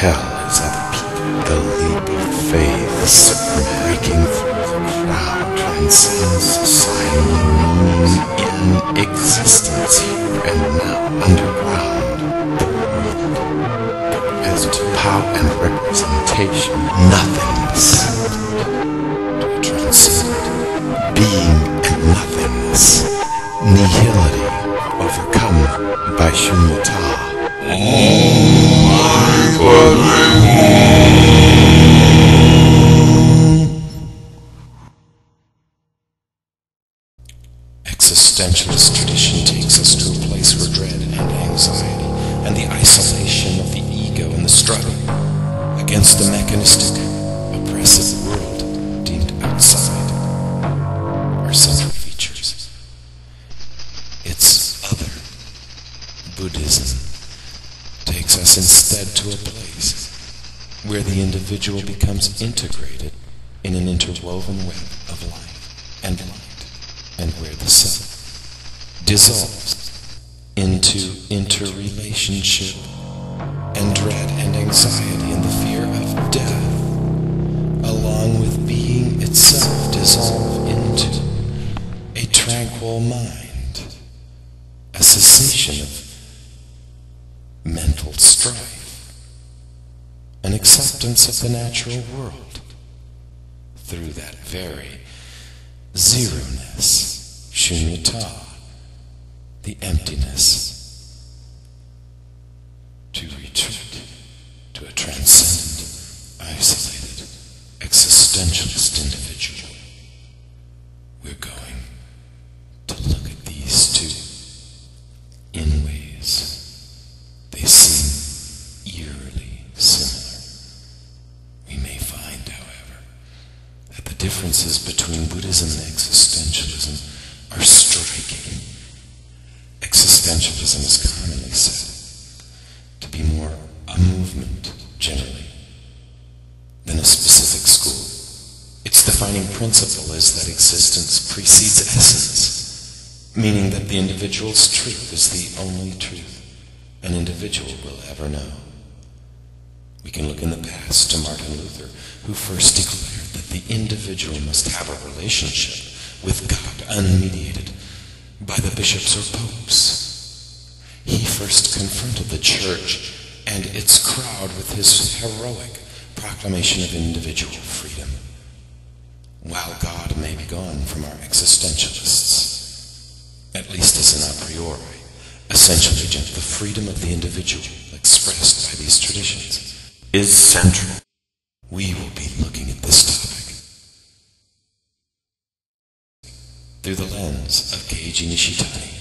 hell is other people. The leap of faith, breaking through the crowd, transcends society, known in existence here and now underground. The world, as to power and representation, nothingness, to transcend being and nothingness, nihility, overcome by shunyata. Existentialist tradition takes us to a place where dread and anxiety and the isolation of the ego and the struggle against the mechanistic, oppressive world deemed outside are central features. Its other, Buddhism, takes us instead to a place where the individual becomes integrated in an interwoven web of life and light, and where the self dissolves into interrelationship and dread and anxiety and the fear of death, along with being itself dissolve into a tranquil mind, a cessation of mental strife, an acceptance of the natural world through that very zero-ness, shunyata, the emptiness, to retreat to a transcendent, isolated, existentialist individual. We're going to look at these two in ways they seem eerily similar. We may find, however, that the differences between Buddhism and existentialism are striking. Existentialism is commonly said to be more a movement, generally, than a specific school. Its defining principle is that existence precedes essence, meaning that the individual's truth is the only truth an individual will ever know. We can look in the past to Martin Luther, who first declared that the individual must have a relationship with God unmediated by the bishops or popes. He first confronted the church and its crowd with his heroic proclamation of individual freedom. While God may be gone from our existentialists, at least as an a priori, essential agent, the freedom of the individual expressed by these traditions is central. We will be looking at this topic through the lens of Keiji Nishitani,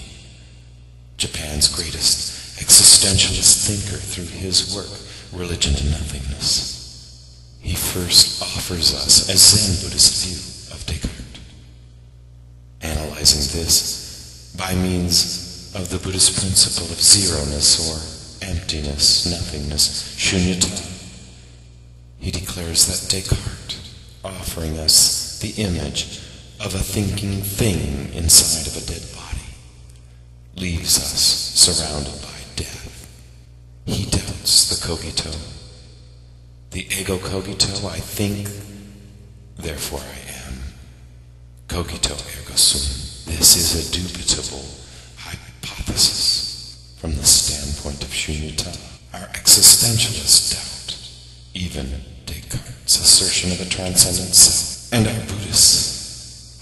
Japan's greatest existentialist thinker through his work, Religion and Nothingness. He first offers us a Zen Buddhist view of Descartes, analyzing this by means of the Buddhist principle of zero-ness or emptiness, nothingness, shunyata. He declares that Descartes, offering us the image of a thinking thing inside of a dead body, leaves us surrounded by death. He doubts the cogito, the ego cogito, I think, therefore I am. Cogito ergo sum. This is a dubitable hypothesis from the standpoint of shunyata. Our existentialist doubt even Descartes' assertion of a transcendent self, and our Buddhists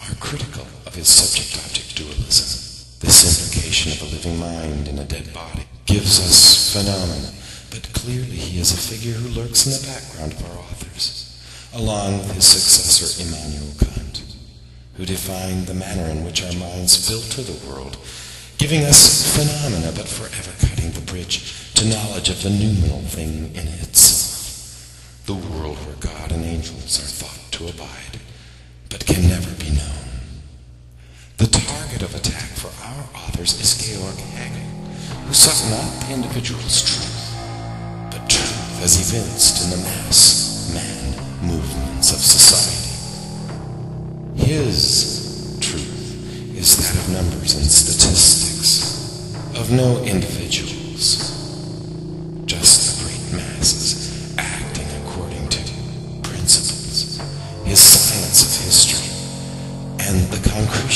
are critical of his subject-object dualism. This implication of a living mind in a dead body gives us phenomena, but clearly he is a figure who lurks in the background of our authors, along with his successor Immanuel Kant, who defined the manner in which our minds filter the world, giving us phenomena but forever cutting the bridge to knowledge of the noumenal thing in itself, the world where God and angels are thought to abide, but can never be known. The target of attack for our authors is Georg Hegel, who sought not the individual's truth, but truth as evinced in the mass-man movements of society. His truth is that of numbers and statistics, of no individuals, just the great masses,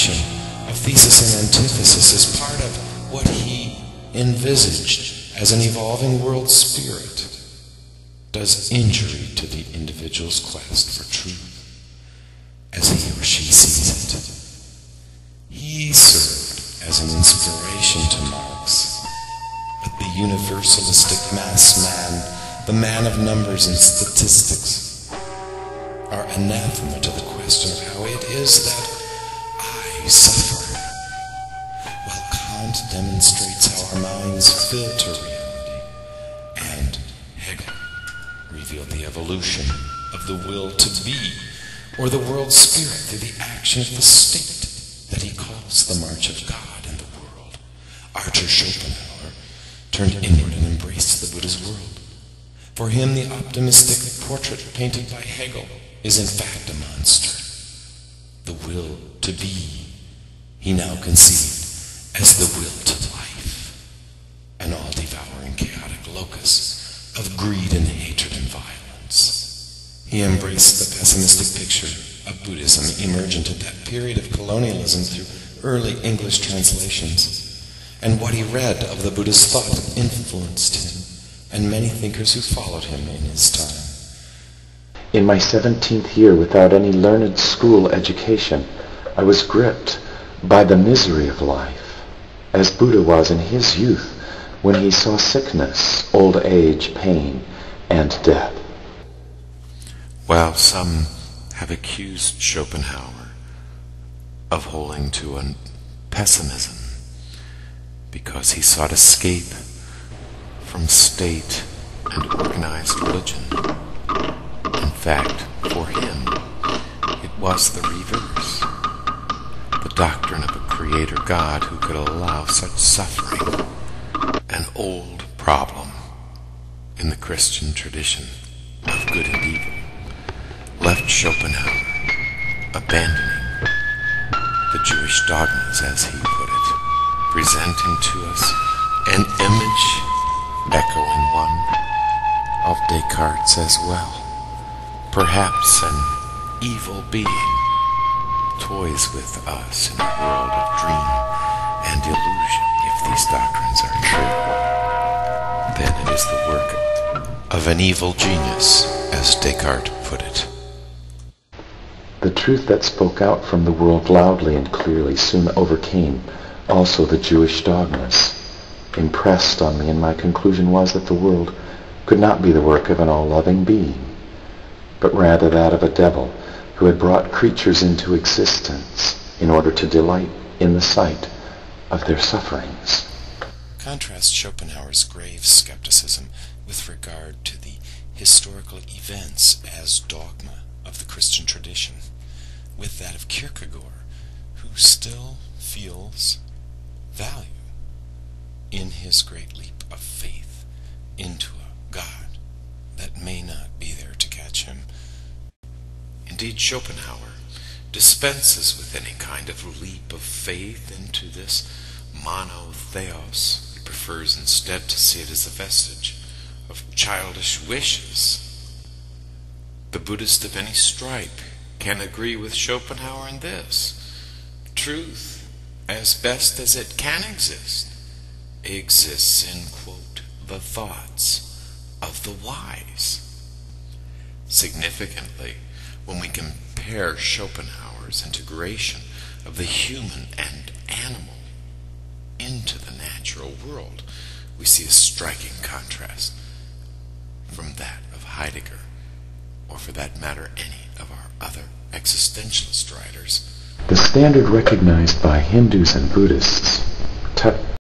incarnation of thesis and antithesis as part of what he envisaged as an evolving world spirit, does injury to the individual's quest for truth, as he or she sees it. He served as an inspiration to Marx, but the universalistic mass man, the man of numbers and statistics, are anathema to the question of how it is that I suffer, while Kant demonstrates how our minds filter reality, and Hegel revealed the evolution of the will to be, or the world spirit, through the action of the state that he calls the march of God in the world. Artur Schopenhauer turned inward and embraced the Buddha's world. For him, the optimistic portrait painted by Hegel is in fact a monster. The will to be, he now conceived as the will to life, an all-devouring chaotic locus of greed and hatred and violence. He embraced the pessimistic picture of Buddhism emergent at that period of colonialism through early English translations, and what he read of the Buddhist thought influenced him and many thinkers who followed him in his time. In my 17th year, without any learned school education, I was gripped by the misery of life, as Buddha was in his youth when he saw sickness, old age, pain, and death. While some have accused Schopenhauer of holding to a pessimism because he sought escape from state and organized religion. In fact, for him, it was the reverse. The doctrine of a creator God who could allow such suffering, an old problem in the Christian tradition of good and evil, left Schopenhauer abandoning the Jewish dogmas, as he put it, presenting to us an image echoing one of Descartes as well. Perhaps an evil being toys with us in a world of dream and illusion. If these doctrines are true, then it is the work of an evil genius, as Descartes put it. The truth that spoke out from the world loudly and clearly soon overcame also the Jewish dogmas impressed on me, and my conclusion was that the world could not be the work of an all-loving being, but rather that of a devil who had brought creatures into existence in order to delight in the sight of their sufferings. Contrast Schopenhauer's grave skepticism with regard to the historical events as dogma of the Christian tradition with that of Kierkegaard, who still feels value in his great leap of faith into a God that may not be there to catch him. Indeed, Schopenhauer dispenses with any kind of leap of faith into this monotheos. He prefers instead to see it as a vestige of childish wishes. The Buddhist of any stripe can agree with Schopenhauer in this: truth, as best as it can exist, exists in, quote, the thoughts of the wise. Significantly, when we compare Schopenhauer's integration of the human and animal into the natural world, we see a striking contrast from that of Heidegger, or for that matter, any of our other existentialist writers. The standard recognized by Hindus and Buddhists